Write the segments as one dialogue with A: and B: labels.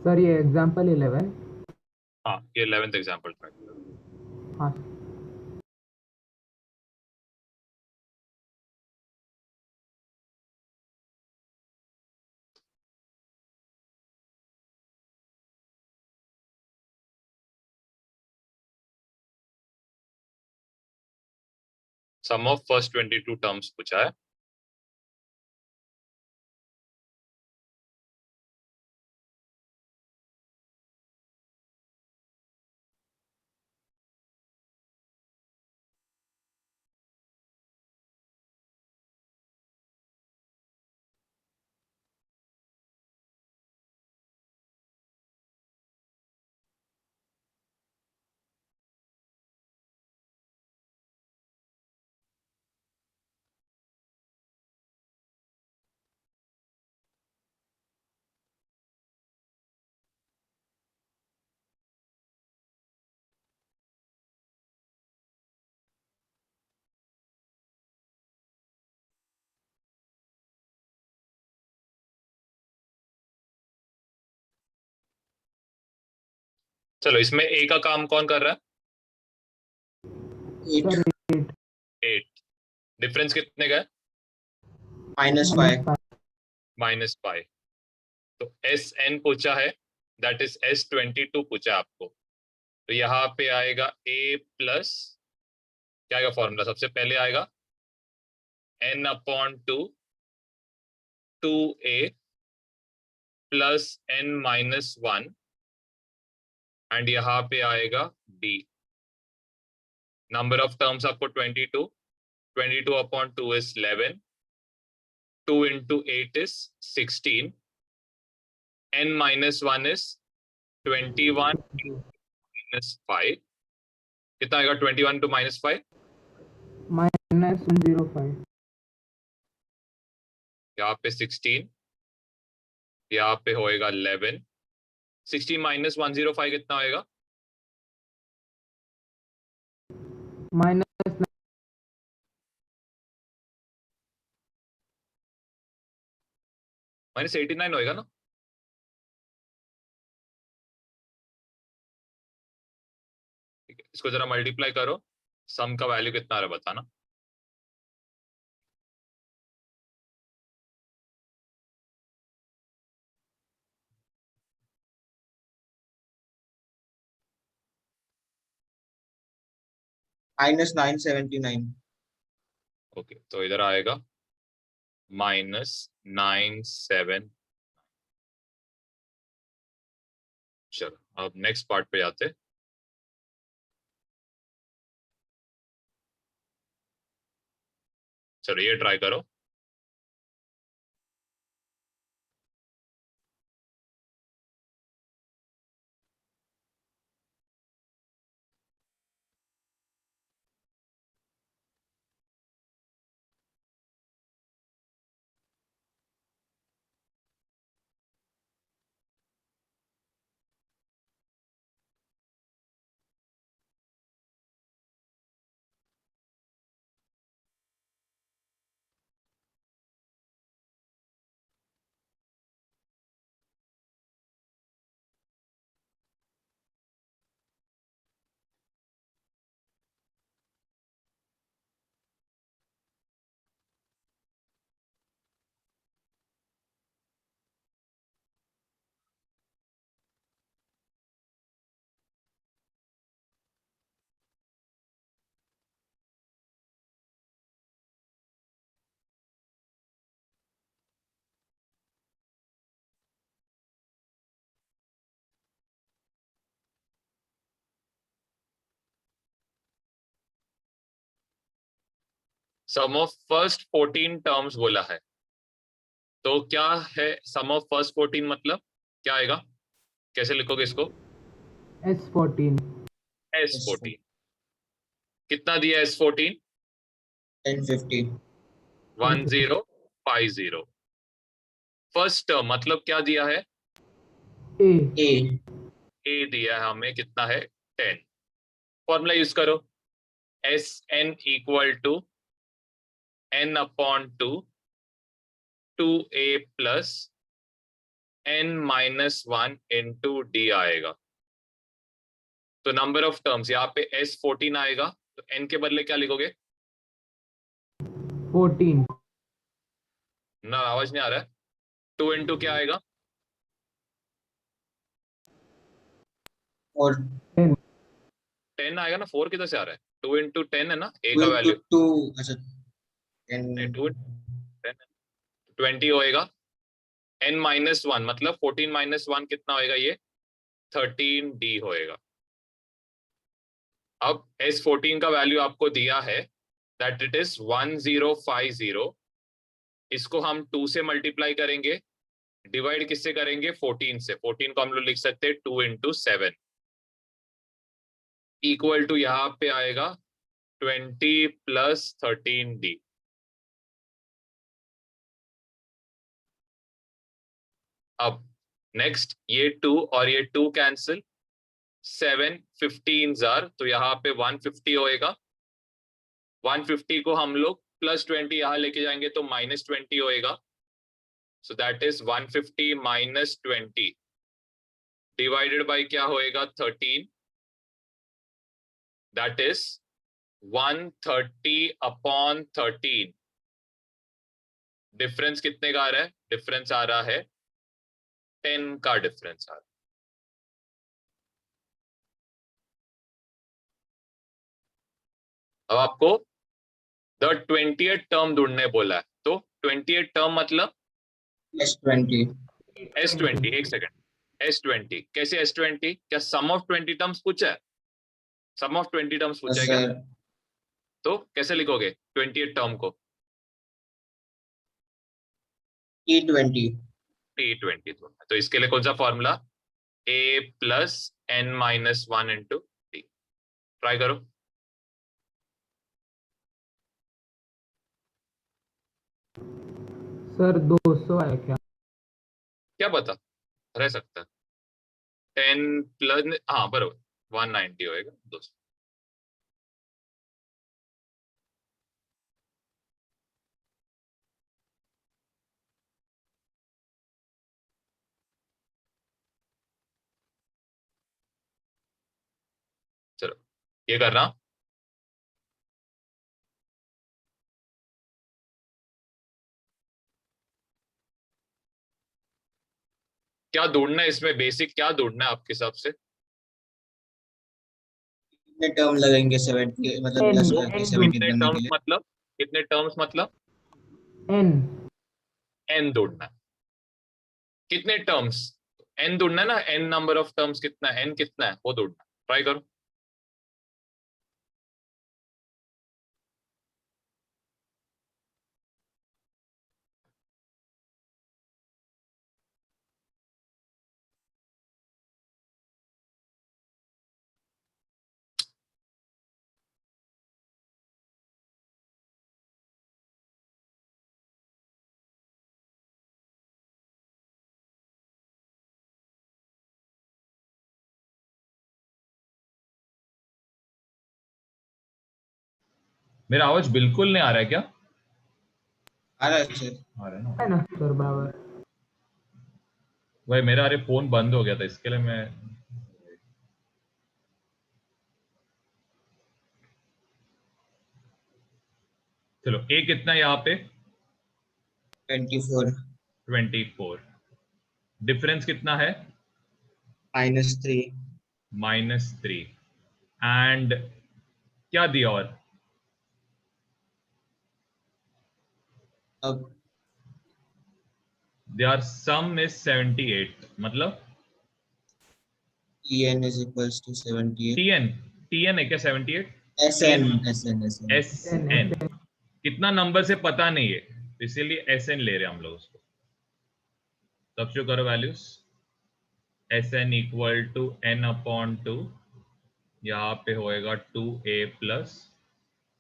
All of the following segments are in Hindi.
A: सर ये एग्जाम्पल 11।
B: हाँ, ये 11th एग्जाम्पल ट्राई।
A: हाँ
B: सम ऑफ फर्स्ट 22 टर्म्स पूछा है। चलो, इसमें ए का काम कौन कर रहा है?
A: सर 8
B: 8। डिफरेंस कितने का है?
C: -5
B: -5। तो एस एन पूछा है, दैट इज S22 पूछा है आपको। तो यहाँ पे आएगा ए प्लस, क्या आएगा फॉर्मूला? सबसे पहले आएगा n/2 2a plus n-1 and यहाँ पे आएगा d। नंबर ऑफ टर्म्स आपको 22, 22/2 is 11, 2 into 8 is 16, n-1 is 21 minus 5। कितना आएगा 21 to -5?
A: -105।
B: यहाँ पे 16, यहाँ पे होएगा 11। 16 - 105 कितना होएगा?
A: माइनस
B: -89 होएगा ना? ठीक है, इसको जरा मल्टीप्लाई करो, सम का वैल्यू कितना आ रहा है बताना।
C: -979।
B: ओके, तो इधर आएगा -97। चलो, अब नेक्स्ट पार्ट पे जाते हैं। चलो, ये ट्राई करो। सम ऑफ फर्स्ट 14 टर्म्स बोला है, तो क्या है सम ऑफ फर्स्ट 14? मतलब क्या आएगा? कैसे लिखोगे इसको?
A: S14।
B: S14। कितना दिया S14?
C: 1050।
B: 1050। फर्स्ट टर्म मतलब क्या दिया है?
A: ए
C: ए
B: ए दिया है हमें, कितना है? 10। फॉर्मूला यूज करो, SN equal to n/2 2a plus n-1 into D आएगा। तो नंबर ऑफ टर्म्स यहाँ पे S14 आएगा, तो n के बदले क्या लिखोगे?
A: 14
B: ना, आवाज नहीं आ रहा है। 2 इंटू क्या आएगा?
C: और
A: 10
B: 10 आएगा ना, 4 किधर से आ रहा है? 2 इंटू 10 है ना ए
C: 2
B: का
C: into
B: वैल्यू।
C: 2 अच्छा
B: नहीं,
C: 10
B: 2 10 20 होएगा। n-1 मतलब 14 - 1 कितना होएगा? ये 13d होएगा। अब S14 का वैल्यू आपको दिया है दैट इट इज 1050। इसको हम 2 से मल्टीप्लाई करेंगे, डिवाइड किससे करेंगे? 14 से। 14 को हम लोग लिख सकते हैं 2 इंटू 7 इक्वल टू यहाँ पे आएगा 20 प्लस 13d। अब नेक्स्ट ये 2 और ये 2 कैंसिल, 7 15 तो यहाँ पे 150 होएगा। 150 को हम लोग प्लस 20 यहाँ लेके जाएंगे तो -20 होएगा। So that is 150 minus 20 divided by क्या होएगा? 13। That is 130/13। डिफरेंस कितने का आ रहा है? डिफरेंस आ रहा है 10 का डिफरेंस आ रहा है। अब आपको द 20th टर्म ढूंढने बोला है, तो 20th टर्म मतलब
C: S20
B: S20। एक सेकंड, S20 कैसे? S20 क्या सम ऑफ 20 टर्म्स पूछा है? सम ऑफ 20 टर्म्स पूछा है क्या?
C: सर
B: तो कैसे लिखोगे 20th टर्म को?
C: T20
B: T20 तो इसके लिए कौन सा formula? A plus n-1 into T. Try करो।
A: सर 200 है क्या?
B: क्या पता, रह सकता है। 10 प्लस, हाँ बरोबर 190 होएगा दोस्तों। चलो ये करना। क्या ढूंढना है इसमें? बेसिक क्या ढूंढना है आपके हिसाब से?
C: कितने टर्म लगेंगे 70 मतलब 10
A: n
C: करके
A: n
C: 70
B: कितने
C: बनने के
B: टर्म्स
C: लिए?
B: मतलब? कितने टर्म्स मतलब?
A: n
B: n ढूंढना है। कितने टर्म्स? n ढूंढना है ना, n नंबर ऑफ टर्म्स कितना है, n कितना है वो ढूंढना। ट्राई करो। मेरा आवाज बिल्कुल नहीं आ रहा है क्या?
C: आ रहा है सर।
B: आ रहा है ना
A: है ना सर बराबर?
B: भाई, मेरा अरे फोन बंद हो गया था इसके लिए मैं। चलो ए कितना है यहाँ पे?
C: 24
B: 24। डिफरेंस कितना है?
C: -3
B: -3। एंड क्या दिया? और
C: अब
B: देयर सम इज 78 मतलब
C: En is equals to 78
B: TN. TN है क्या 78?
C: SN SN SN
B: S N कितना नंबर से पता नहीं है, इसीलिए एस एन ले रहे हैं हम लोग उसको। सब्स्टिट्यूट करो values. S N equal to n/2, यहाँ पे होएगा 2a plus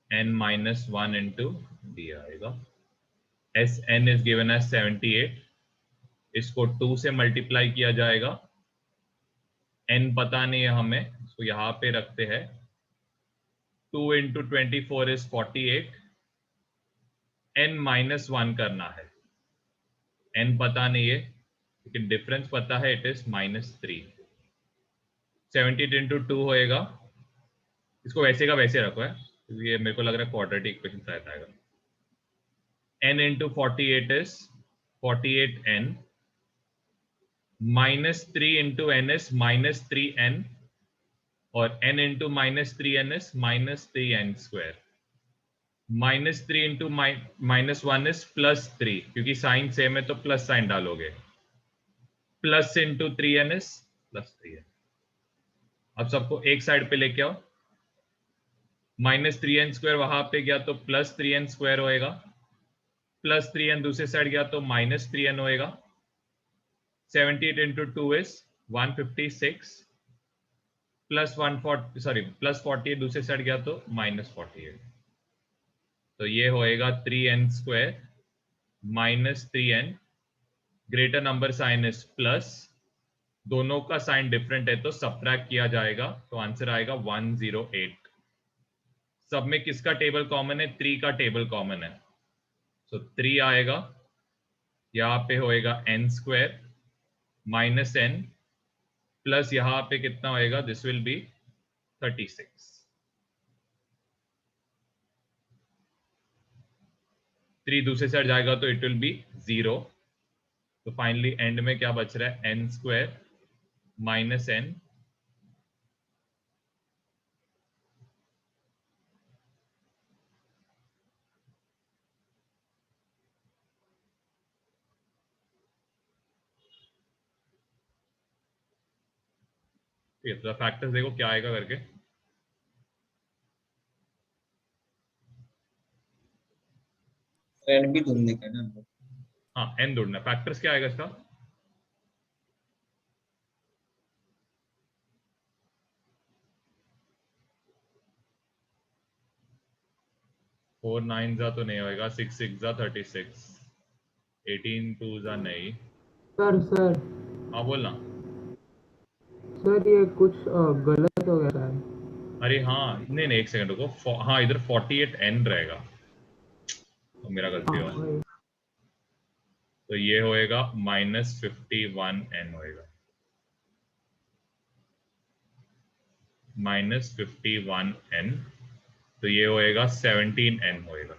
B: n-1 into D आएगा। S N is given as 78, इसको 2 से मल्टीप्लाई किया जाएगा। n पता नहीं है हमें, इसको यहाँ पे रखते हैं। 2 इंटू 24 इज 48। n-1 करना है, n पता नहीं है, लेकिन डिफरेंस पता है इट इज -3। 78 इंटू 2 होएगा, इसको वैसे का वैसे रखो है, ये मेरे को लग रहा है क्वाड्रेटिक इक्वेशन शायद आएगा। n into 48 is 48n, -3 into n is -3n, और n into -3n is -3n square. -3 into -1 is +3, क्योंकि साइन सेम है तो प्लस साइन डालोगे। Plus into 3n is +3n। अब सबको एक साइड पे लेके आओ, -3n स्क्वायर वहां पे गया तो +3n स्क्वायर होएगा, +3n दूसरे साइड गया तो -3n होएगा। 78 इंटू 2 इज 156, +48 दूसरे साइड गया तो -48, तो ये होएगा 3n square -3n, greater number sign is plus, दोनों का साइन डिफरेंट है तो सबट्रैक्ट किया जाएगा, तो आंसर आएगा 108। सब में किसका टेबल कॉमन है? 3 का टेबल कॉमन है, तो 3 आएगा, यहाँ पे होएगा n स्क्वायर -n प्लस यहाँ पे कितना होएगा, दिस विल बी 36। 3 दूसरे साइड जाएगा तो इट विल बी 0, तो फाइनली एंड में क्या बच रहा है, n स्क्वायर -n ये तो फैक्टर्स देखो क्या आएगा करके।
C: n भी ढूंढने का ना हमको।
B: हाँ n ढूंढना, फैक्टर्स क्या आएगा इसका, फोर 9 जा तो नहीं होएगा, 6 6 जा 36, 18 2 जा नहीं।
A: सर
B: हाँ बोलना।
A: सर ये कुछ गलत हो गया है।
B: अरे हाँ नहीं नहीं, एक सेकंड रुको, हाँ इधर 48n रहेगा, तो मेरा गलती
A: हाँ,
B: हुआ,
A: वही।
B: तो ये होएगा -51n होएगा, -51n, तो ये होएगा 17n होएगा।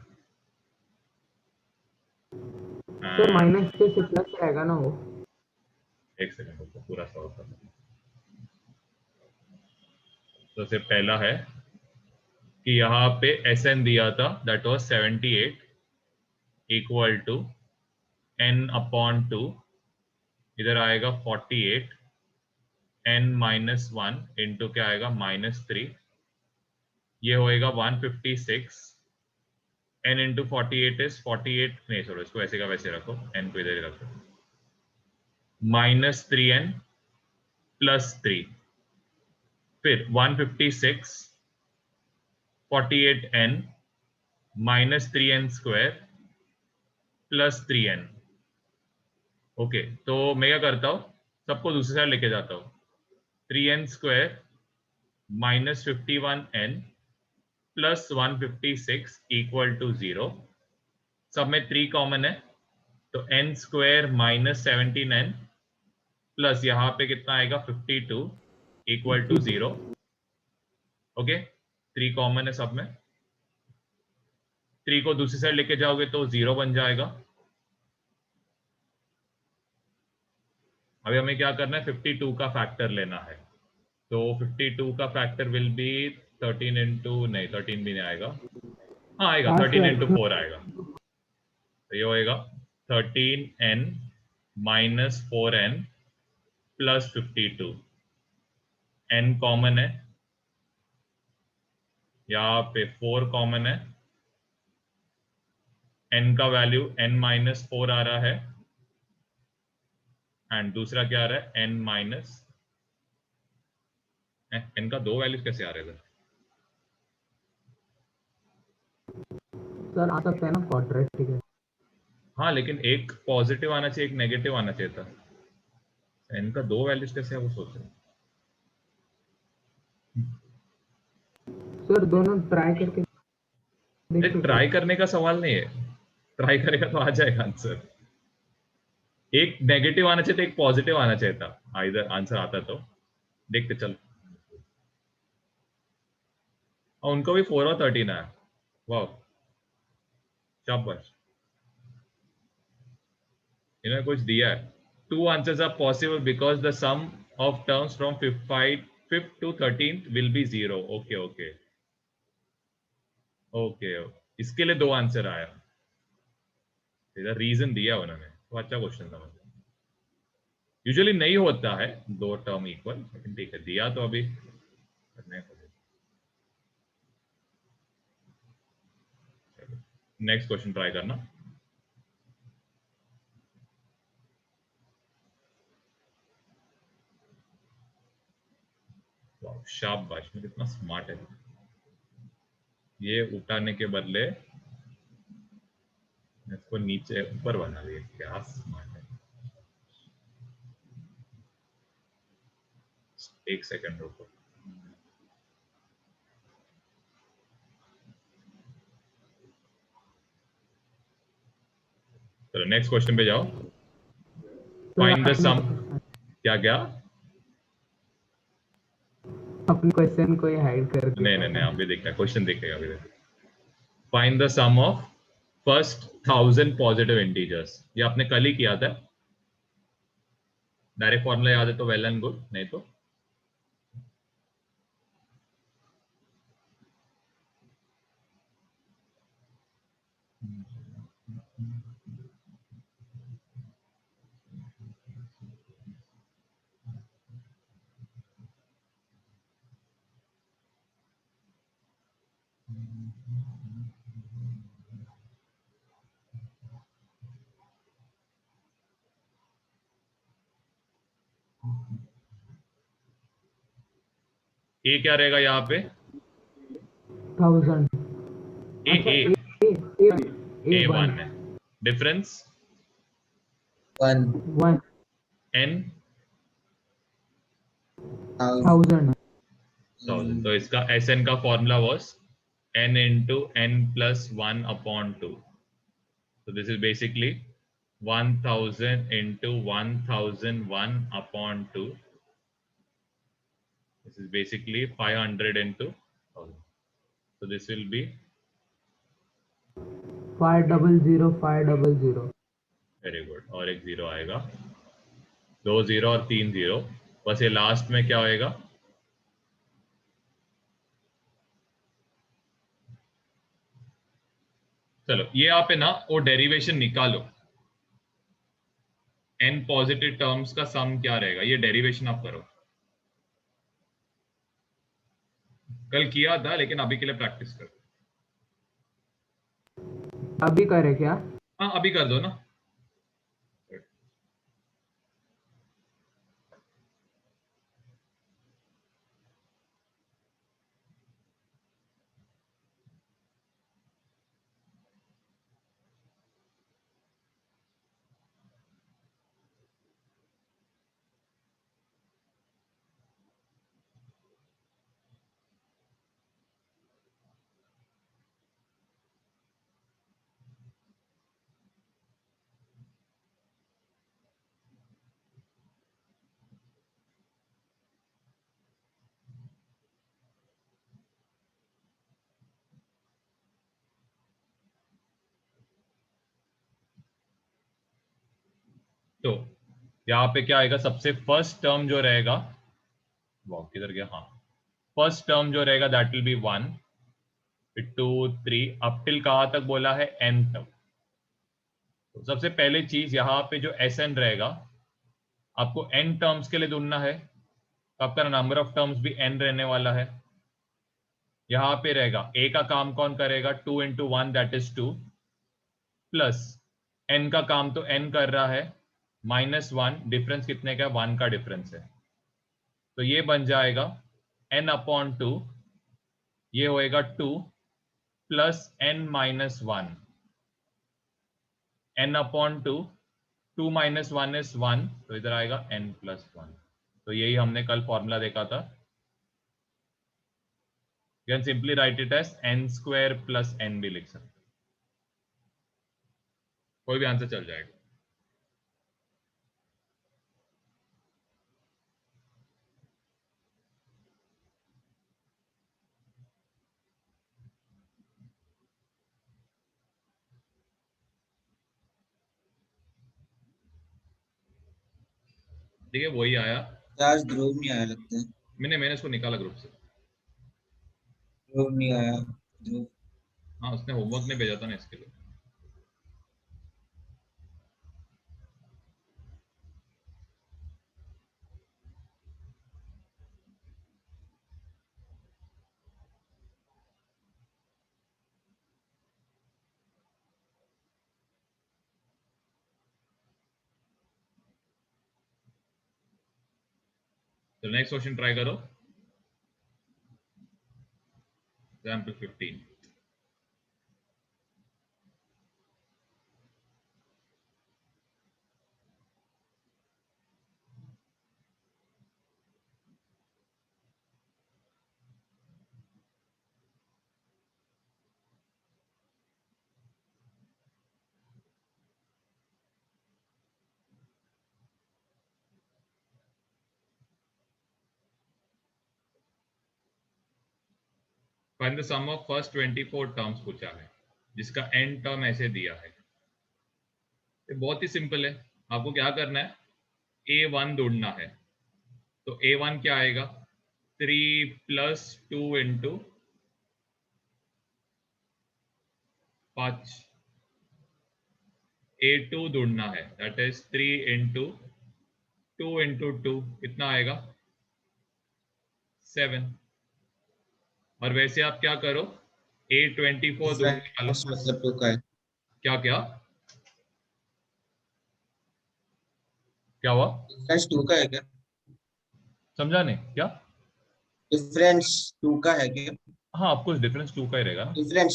A: सर माइनस के से प्लस रहेगा ना वो।
B: एक सेकंड रुको, पूरा सॉल्व करना। तो सिर्फ पहला है कि यहाँ पे Sn दिया था, that was 78 equal to n/2, इधर आएगा 48 n-1 इंटू क्या आएगा -3, ये होएगा 156, n इंटू 48 इज 48, नहीं छोड़ो इसको ऐसे का वैसे रखो, n को इधर ही रखो, -3n +3, फिर 156 48n -3n square +3n। Okay, तो मैं क्या करता हूँ, सबको दूसरी साइड लेके जाता हूँ, 3n square -51n plus 156 equal to 0, सब में 3 कॉमन है, तो n स्क्वायर -17n प्लस यहाँ पे कितना आएगा 52 इक्वल टू 0। ओके, 3 कॉमन है सब में, 3 को दूसरी साइड लेके जाओगे तो 0 बन जाएगा। अभी हमें क्या करना है, 52 का फैक्टर लेना है, तो 52 का फैक्टर विल बी 13 इंटू, नहीं 13 भी नहीं आएगा, हाँ आएगा, 13 इंटू 4 आएगा, तो ये होएगा 13n -4n plus 52, n common है, यहाँ पे 4 कॉमन है, n का वैल्यू n-4 आ रहा है, एंड दूसरा क्या आ रहा है, n का 2 वैल्यूज कैसे आ रहे थे,
A: सर आ सकता है ना क्वाड्रेटिक है।
B: हाँ लेकिन एक पॉजिटिव आना चाहिए, एक नेगेटिव आना चाहिए था, n का 2 वैल्यूज कैसे है वो सोच रहे।
A: सर दोनों ट्राई करके देखो।
B: ट्राई करने का सवाल नहीं है, ट्राई करेगा तो आ जाएगा आंसर। एक नेगेटिव आना चाहिए था, एक पॉजिटिव आना चाहिए था, इधर आंसर आता तो। देखते चल। और उनको भी 4 और 13 आया। वाह, शाबाश, इन्होंने कुछ दिया है। 2 answers are possible because the sum of terms from 5th to 13th will be 0। Okay okay okay, इसके लिए 2 आंसर आया, इधर रीजन दिया उन्होंने, तो अच्छा क्वेश्चन था। मतलब यूजुअली नहीं होता है 2 टर्म इक्वल, लेकिन ठीक है, दिया तो अभी करने को। नेक्स्ट क्वेश्चन ट्राई करना। वाह, शाबाश, मैं कितना स्मार्ट है। ये उठाने के बदले इसको नीचे ऊपर बना दिया, क्या स्मार्ट है। एक सेकंड रुको। चलो नेक्स्ट क्वेश्चन पे जाओ। फाइंड द सम। क्या क्या?
A: अपने क्वेश्चन को ही हाइड कर दिया
B: नहीं नहीं नहीं,
A: था।
B: अभी देखना, क्वेश्चन देखेगा अभी। Find the sum of first 1000 positive integers. ये आपने कल ही किया था। डायरेक्ट फॉर्मूला याद है तो वेल एंड गुड, नहीं तो ए क्या रहेगा यहाँ पे?
A: 1000।
B: ए
A: अच्छा,
B: ए ए
A: A1
B: वन है। Difference
C: 1
A: 1
B: N
C: 1000
B: 1000। तो इसका एस एन का formula was n into n plus 1 upon 2. So this is basically 1000 into 1001 upon 2. This is basically 500 into 1000. So this will be
A: 500 500।
B: Very good. और एक जीरो आएगा, 2 0 और 3 0। बस ये लास्ट में क्या होएगा? चलो ये यहाँ पे ना वो डेरिवेशन निकालो। n पॉजिटिव टर्म्स का सम क्या रहेगा, ये डेरिवेशन आप करो। कल किया था लेकिन अभी के लिए प्रैक्टिस करो।
A: अभी करे क्या?
B: हाँ अभी कर दो ना। तो यहाँ पे क्या आएगा, सबसे फर्स्ट टर्म जो रहेगा, वो किधर गया, हाँ, फर्स्ट टर्म जो रहेगा दैट विल बी 1, फिर 2 3 अप टिल कहाँ तक बोला है, n तक। तो सबसे पहले चीज यहाँ पे जो एस एन रहेगा आपको n टर्म्स के लिए ढूंढना है, तो आपका नंबर ऑफ टर्म्स भी n रहने वाला है। यहाँ पे रहेगा a का काम कौन करेगा, 2 into 1 that is 2, plus n का काम तो n कर रहा है, -1, डिफरेंस कितने का है, 1 का डिफरेंस है। तो ये बन जाएगा n अपॉन 2, ये होएगा 2 plus n minus 1, n upon 2, 2 minus 1 is 1, तो इधर आएगा n प्लस 1। तो यही हमने कल फॉर्मूला देखा था। You can simply write it as n square plus n भी लिख सकते, कोई भी आंसर चल जाएगा। ठीक है, वही आया।
C: आज ध्रुव नहीं आया लगता है।
B: मैंने उसको निकाला ग्रुप से।
C: ध्रुव नहीं आया। ध्रुव
B: हाँ, उसने होमवर्क नहीं भेजा था ना इसके लिए। तो नेक्स्ट क्वेश्चन ट्राई करो। Example 15। Find the sum of first 24 terms पूछा है, जिसका एंड टर्म ऐसे दिया है। ये बहुत ही सिंपल है। आपको क्या करना है, A1 ढूंढना है। तो A1 क्या आएगा, 3 + 2 × 5। A2 ढूंढना है, दैट इज 3 × 2 × 2 कितना आएगा, 7। और वैसे आप क्या करो, A24 दूर निकालो।
C: डिफरेंस मतलब 2 का है।
B: क्या क्या क्या हुआ,
C: डिफरेंस 2 का है क्या?
B: समझा नहीं क्या?
C: डिफरेंस 2 का है क्या?
B: हाँ, ऑफ कोर्स डिफरेंस 2 का ही रहेगा ना।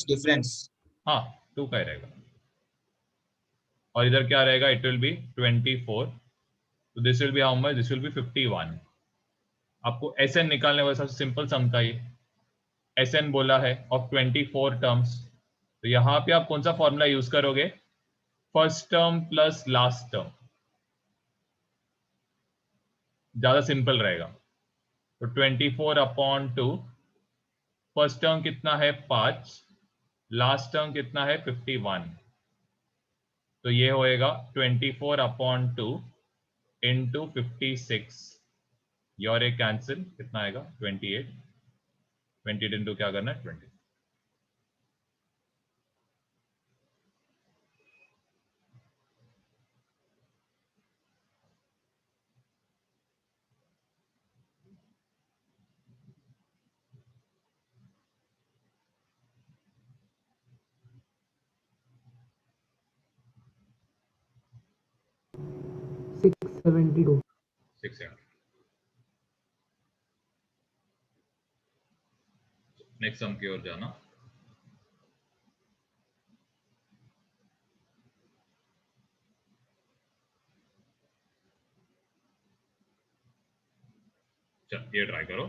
C: डिफरेंस
B: हाँ, 2 का ही रहेगा। और इधर क्या रहेगा, इट विल बी 24। तो this will be how much, this will be 51। आपको SN निकालने वाला सबसे सिंपल सम था ये। SN बोला है ऑफ 24 टर्म्स। तो यहाँ पे आप कौन सा फॉर्मूला यूज करोगे, first term plus last term, ज्यादा सिंपल रहेगा। तो 24/2, फर्स्ट टर्म कितना है 5, लास्ट टर्म कितना है 51। तो ये होएगा 24/2 × 56। योर ए कैंसिल, कितना आएगा 28। 28 इंटू क्या करना है 20।
A: $672.
B: 6। नेक्स्ट सम की ओर जाना। चल ये ट्राई करो।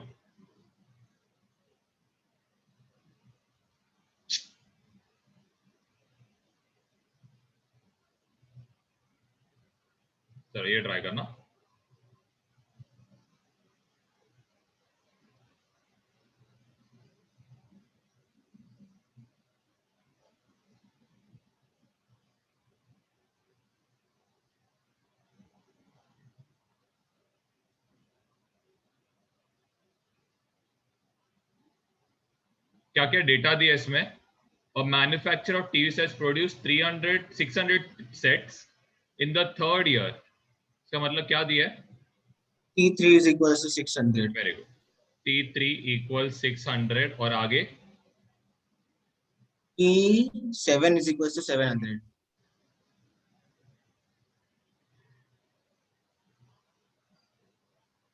B: चलो ये ट्राई करना। क्या क्या डेटा दिया इसमें, और manufacture of TV sets produce 600 sets in the third year. इसका मतलब क्या दिया है,
C: T3 is equals to 600.
B: Very good. T3 = 600 और आगे
C: T7 is equals to 700.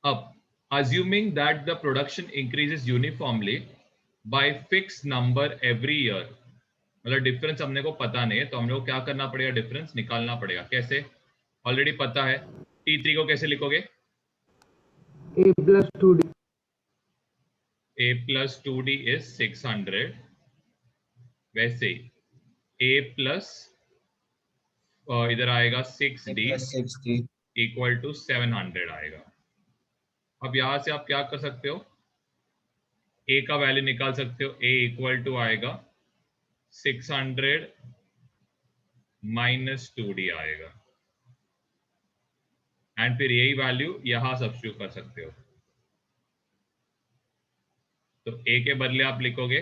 B: अब assuming that the production increases uniformly by fixed number every year, मतलब डिफरेंस हमने को पता नहीं है, तो हम लोग क्या करना पड़ेगा, डिफरेंस निकालना पड़ेगा। कैसे, ऑलरेडी पता है। T3 को कैसे लिखोगे,
A: A plus 2D.
B: A + 2D is 600। वैसे ही A प्लस इधर आएगा 6D
C: A plus 6D.
B: = 700 आएगा। अब यहां से आप क्या कर सकते हो, A का वैल्यू निकाल सकते हो। A = आएगा 600 - 2D आएगा। एंड फिर यही वैल्यू यहाँ सब्स्टिट्यूट कर सकते हो। तो a के बदले आप लिखोगे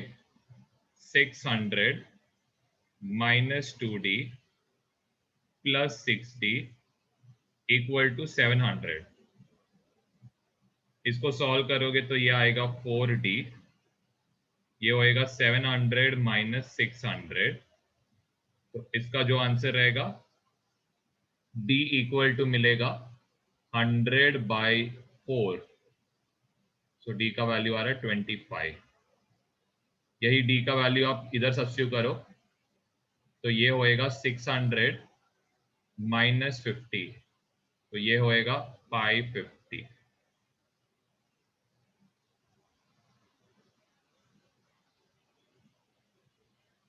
B: 600 minus 2d plus 6d equal to 700। इसको सॉल्व करोगे तो ये आएगा 4d, ये होएगा 700 माइनस 600। तो इसका जो आंसर रहेगा d इक्वल टू मिलेगा 100/4। सो d का वैल्यू आ रहा है 25। यही d का वैल्यू आप इधर सब्स्टिट्यूट करो तो ये होएगा 600 माइनस 50, तो ये होएगा 550।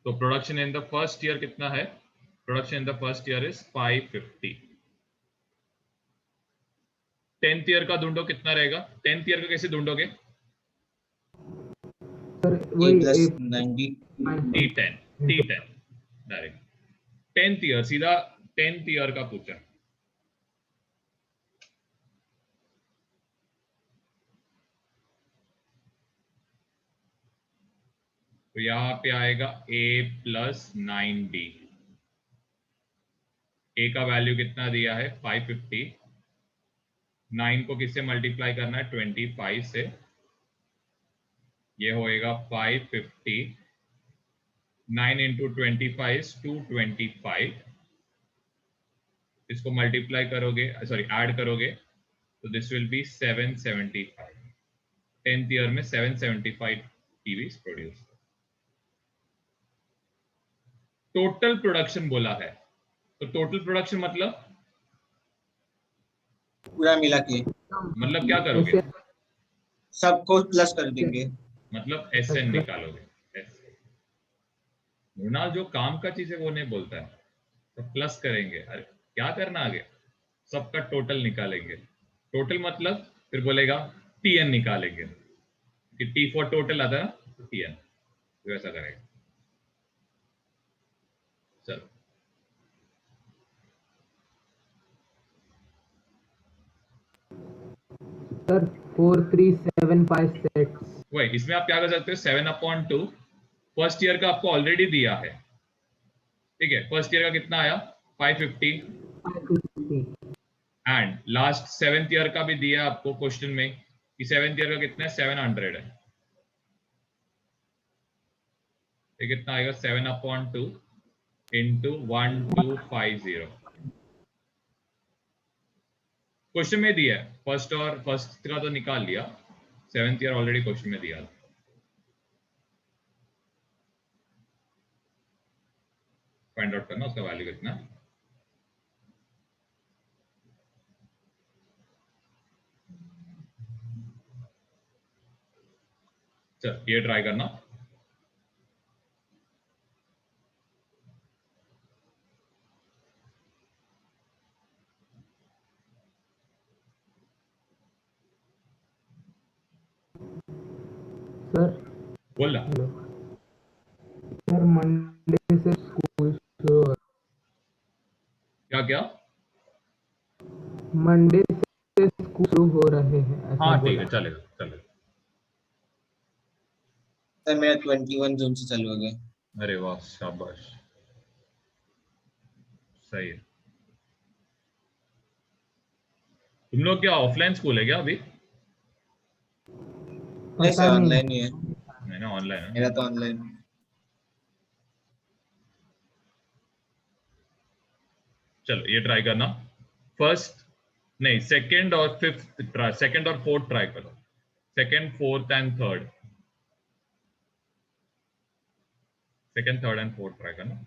B: तो production in the first year कितना है? Production in the first year is 550। 10th year का ढूंढो कितना रहेगा? 10th ईयर का कैसे ढूंढोगे?
A: सर
C: A
A: वही
C: plus
A: A
C: 90.
B: T10 direct 10th year, सीधा 10th ईयर का पूछा। तो यहां पे आएगा a प्लस 9d। a का वैल्यू कितना दिया है? 550। 9 को किससे मल्टीप्लाई करना है? 25 से। ये होएगा 550। 9 इंटू 25 is 225। इसको मल्टीप्लाई करोगे, सॉरी ऐड करोगे तो this will be 775। 10th year में 775 टीवीज प्रोड्यूस। टोटल प्रोडक्शन बोला है, तो टोटल प्रोडक्शन मतलब
C: पूरा मिला के
B: क्या करोगे?
C: सबको प्लस कर देंगे।
B: मतलब SN निकालोगे। मृणाल जो काम का चीज है वो नहीं बोलता है, तो प्लस करेंगे। अरे क्या करना आगे? सबका टोटल निकालेंगे। टोटल मतलब फिर बोलेगा TN निकालेंगे कि T फॉर टोटल आता है ना, तो TN वैसा करेगा। चलो
A: सर 4375
B: वही, इसमें आप क्या कर सकते हो? 7/2 फर्स्ट ईयर का आपको ऑलरेडी दिया है, ठीक है। फर्स्ट ईयर का कितना आया? 550।
A: 550
B: एंड लास्ट 7th ईयर का भी दिया आपको क्वेश्चन में कि 7th ईयर का कितना है? 700 है। ये कितना आएगा? 7/2 इंटू 1250। क्वेश्चन में दिया है फर्स्ट, और फर्स्ट का तो निकाल लिया, 7th ईयर ऑलरेडी क्वेश्चन में दिया। फाइंड आउट करना उसका वैल्यू कितना। चल ये ट्राई करना।
A: सर
B: बोल ना।
A: हेलो सर, मंडे से स्कूल शुरू हो
B: क्या क्या?
A: मंडे से स्कूल शुरू हो रहे हैं ऐसा
B: हाँ ठीक
A: बोला।
B: है, चलेगा चलेगा।
C: सर मेरा 21 जून से चालू हो गया।
B: अरे वाह, शाबाश, सही है। तुम लोग क्या ऑफलाइन स्कूल है क्या अभी?
C: नहीं सर,
A: पता नहीं।
C: ऑनलाइन ही है।
B: नहीं ना, ऑनलाइन है।
C: मेरा तो ऑनलाइन।
B: चलो ये ट्राई करना। फर्स्ट नहीं, सेकंड और फिफ्थ ट्राई, सेकंड और फोर्थ ट्राई करो। Second, fourth and third. Second, third and fourth try करना।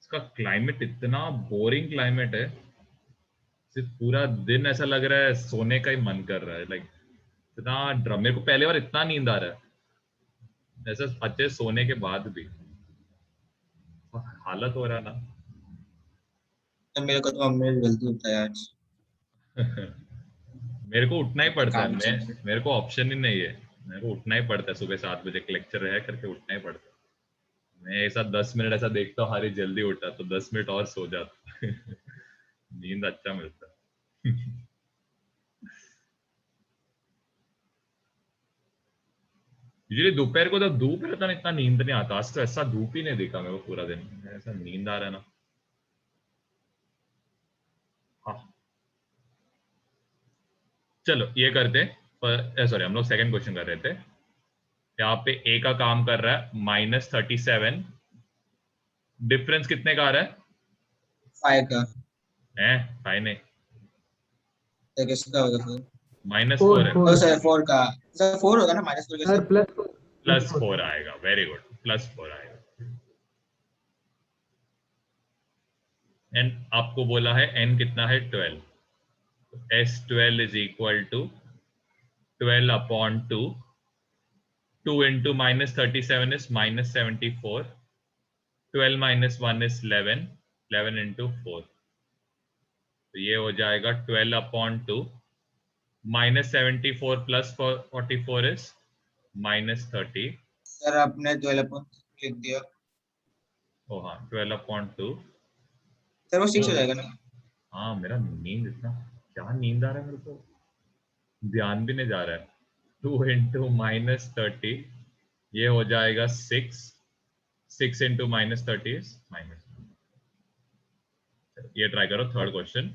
B: इसका क्लाइमेट इतना बोरिंग क्लाइमेट है, सिर्फ पूरा दिन ऐसा लग रहा है सोने का ही मन कर रहा है। लाइक इतना ड्रम, मेरे को पहले बार इतना नींद आ रहा है ऐसा अच्छे सोने के बाद भी। हालत हो रहा है ना।
C: तो मेरे को तो मम्मी ने जल्दी उठाया आज।
B: मेरे को उठना ही पड़ता है।
C: काम चल रहा
B: मेरे को ऑप्शन ही नहीं है, मेरे को उठना ही पड़ता है। सुबह 7 बजे लेक्चर है करके उठना ही पड़ता है। मैं ऐसा 10 मिनट ऐसा देखता हूँ हारी जल्दी उठा तो 10 मिनट और सो जाता नींद अच्छा मिलता है यूजुअली दोपहर को जब धूप रहता ना इतना नींद नहीं आता, आज तो ऐसा धूप ही नहीं देखा मेरे को पूरा दिन, ऐसा नींद आ रहा है ना। हाँ चलो ये करते हैं, सॉरी हम लोग सेकंड क्वेश्चन कर रहे थे। यहाँ पे ए का काम कर रहा है -37, डिफरेंस कितने का आ रहा है?
C: 5 का।
B: है 5 नहीं,
C: तो किसका होगा फिर?
A: फोर
B: -4 है।
C: ओ
A: फोर
C: सर 4 का। सर 4 होगा ना, -4 कैसे?
A: सर प्लस
B: +4 आएगा, वेरी गुड, +4 आएगा। एंड आपको बोला है n कितना है 12, S12 is equal to 12/2, 2 into -37 is -74, 12 minus 1 is 11, 11 into 4, तो ये हो जाएगा 12/2, -74 plus 44 is -30।
C: सर आपने 12 लिख दिया।
B: ओ हाँ 12/2।
C: सर वो 6 हो जाएगा ना?
B: हाँ मेरा नींद इतना, क्या नींद आ रहा है मेरे को, ध्यान भी नहीं जा रहा है। 2 into -30 ये हो जाएगा 6, 6 into -30 is -, ये ट्राई करो थर्ड क्वेश्चन।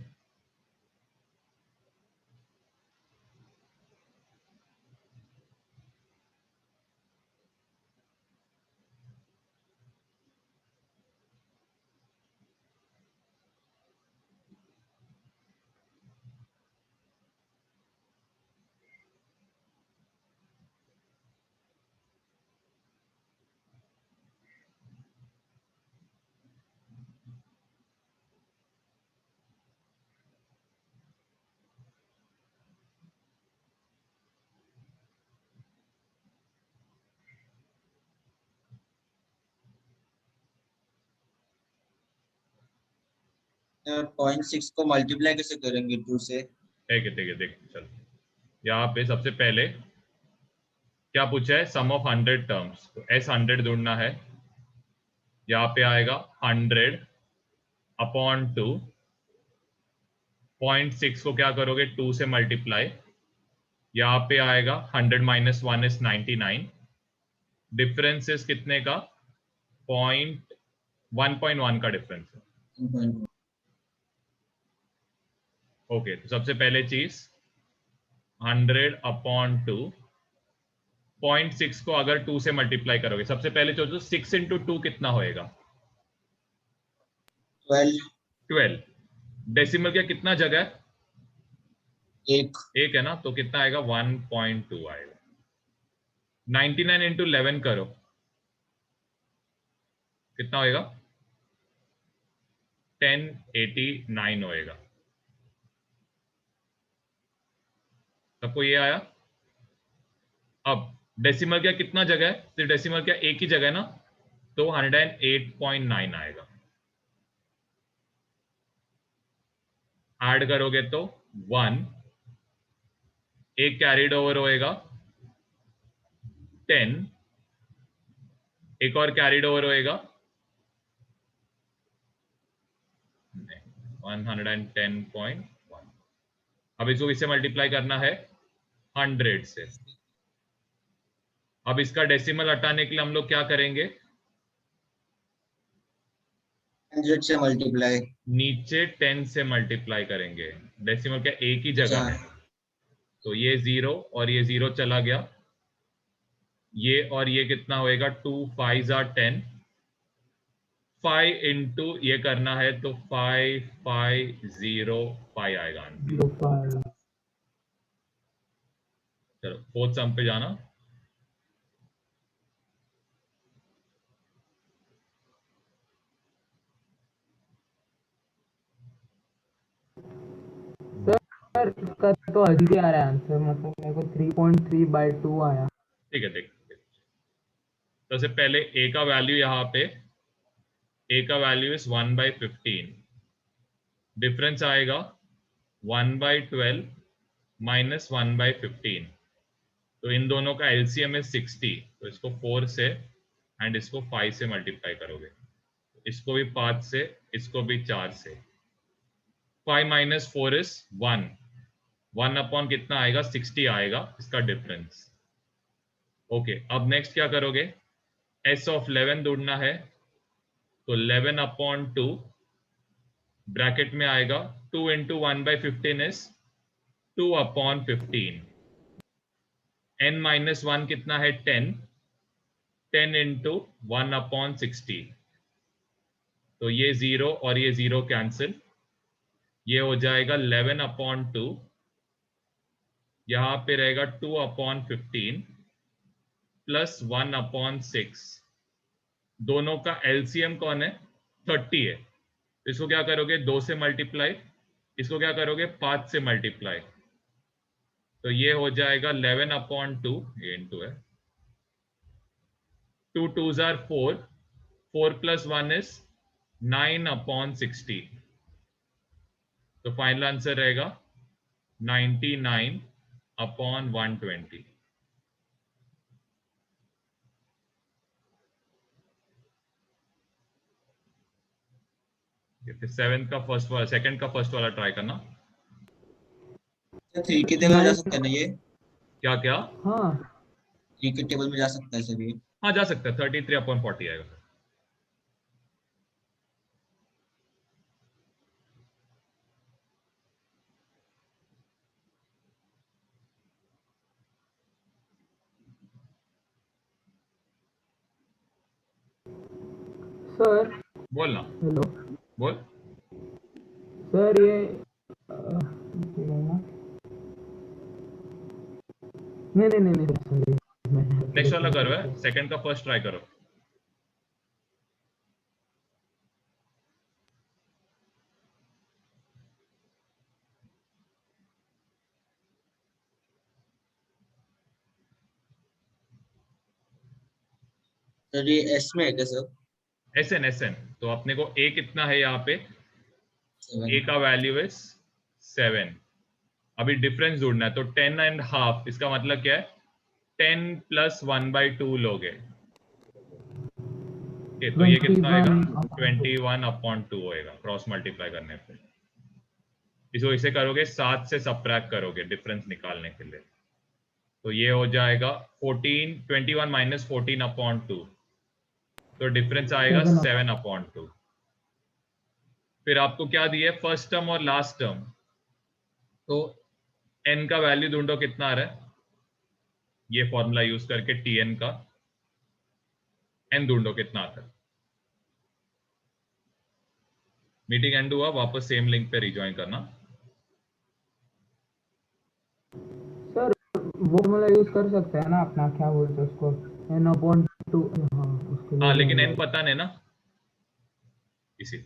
C: सर 0.6 को मल्टीप्लाई कैसे करेंगे 2 से?
B: ठीक है देख चल, यहाँ पे सबसे पहले क्या पूछा है, सम ऑफ 100 टर्म्स, तो S 100 ढूंढना है। यहाँ पे आएगा 100/2, 0.6 को क्या करोगे 2 से मल्टीप्लाई, यहाँ पे आएगा 100 - 1 is 99, डिफरेंस इज कितने का, 1.1 का डिफरेंस है। ओके तो सबसे पहले चीज 100/2, 0.6 को अगर 2 से मल्टीप्लाई करोगे, सबसे पहले सोचो 6 into 2 कितना होएगा, 12। डेसिमल का कितना जगह है,
C: 1।
B: एक है ना, तो कितना आएगा 1.2 आएगा। 99 into 11 करो, कितना होएगा 1089 होएगा। सबको ये आया? अब डेसिमल का कितना जगह है, सिर्फ डेसिमल का एक ही जगह है ना, तो 108.9 आएगा। ऐड करोगे तो 1, एक कैरीड ओवर होएगा 10, एक और कैरीड ओवर होएगा 110.1। अब इसको इससे मल्टीप्लाई करना है 100 से। अब इसका डेसिमल हटाने के लिए हम लोग क्या करेंगे,
C: 100 से मल्टीप्लाई।
B: नीचे 10 से मल्टीप्लाई करेंगे, डेसिमल का एक ही जगह है, तो ये 0 और ये 0 चला गया, ये और ये कितना होएगा 2 5s are 10, 5 into ये करना है तो 5505 आएगा। चलो फोर्थ सम पे जाना।
A: सर इसका तो अजीब ही आ रहा है आंसर, मतलब मेरे को 3.3/2 आया।
B: ठीक है देख, सबसे पहले a का वैल्यू यहाँ पे, a का वैल्यू इज 1/15, डिफरेंस आएगा 1/12 माइनस 1/15, तो इन दोनों का एलसीएम है 60, तो इसको 4 से एंड इसको 5 से मल्टीप्लाई करोगे, इसको भी 5 से, इसको भी 4 से। 5 माइनस 4 इज 1, 1 अपॉन कितना आएगा, 60 आएगा इसका डिफरेंस। ओके, अब नेक्स्ट क्या करोगे, s ऑफ 11 ढूंढना है, तो 11 अपॉन 2 ब्रैकेट में आएगा 2 into 1/15 is 2 upon 15। n minus 1 कितना है, 10, 10 इंटू 1 अपॉन 60, तो ये 0 और ये 0 कैंसिल, ये हो जाएगा 11 अपॉन 2, यहां पे रहेगा 2 अपॉन 15 प्लस 1 अपॉन 6। दोनों का एलसीएम कौन है, 30 है। इसको क्या करोगे, 2 से मल्टीप्लाई, इसको क्या करोगे, 5 से मल्टीप्लाई, तो ये हो जाएगा 11 अपॉन 2, ये इंटू है, 2 2s are 4, 4 plus 1 is 9 upon 60, तो फाइनल आंसर रहेगा 99 अपॉन 120। फिर सेवेंथ का फर्स्ट वाला, सेकंड का फर्स्ट वाला ट्राई करना।
C: 3 के टेबल में जा सकता है ना ये,
B: क्या क्या,
A: हाँ
C: 3 के टेबल में जा सकता है सर ये।
B: हाँ जा सकता है, 33 अपॉन 40 आएगा।
A: सर,
B: बोलना,
A: हेलो
B: बोल।
A: सर, ये ठीक है ना? नहीं sorry,
B: नेक्स्ट वाला करो, है सेकंड का फर्स्ट ट्राई करो।
C: सर ये एस में है क्या सर?
B: एस एन, तो अपने को ए कितना है यहाँ पे, ए
C: 7।
B: का वैल्यू इज 7। अभी डिफरेंस ढूंढना है, तो 10 एंड हाफ, इसका मतलब क्या है, 10 प्लस 1/2 लोगे, तो ये कितना आएगा, 21 अपॉन 2 होएगा क्रॉस मल्टीप्लाई करने पे। इसको इसे करोगे, 7 से सबट्रैक्ट करोगे डिफरेंस निकालने के लिए, तो ये हो जाएगा 14, 21 माइनस 14 अपॉन 2, तो डिफरेंस आएगा 7 अपॉन 2। फिर आपको क्या दिया है, फर्स्ट टर्म और लास्ट टर्म, तो n का वैल्यू ढूंढो कितना आ रहा है, ये फॉर्मूला यूज करके tn का n ढूंढो कितना आता है। मीटिंग एंड हुआ, वापस सेम लिंक पे रिज्वाइन करना।
A: सर वो फॉर्मूला यूज कर सकते हैं ना अपना, क्या बोलते हैं उसको, n/2। हाँ उसके लिए
B: हाँ लेकिन n पता नहीं ना, इसी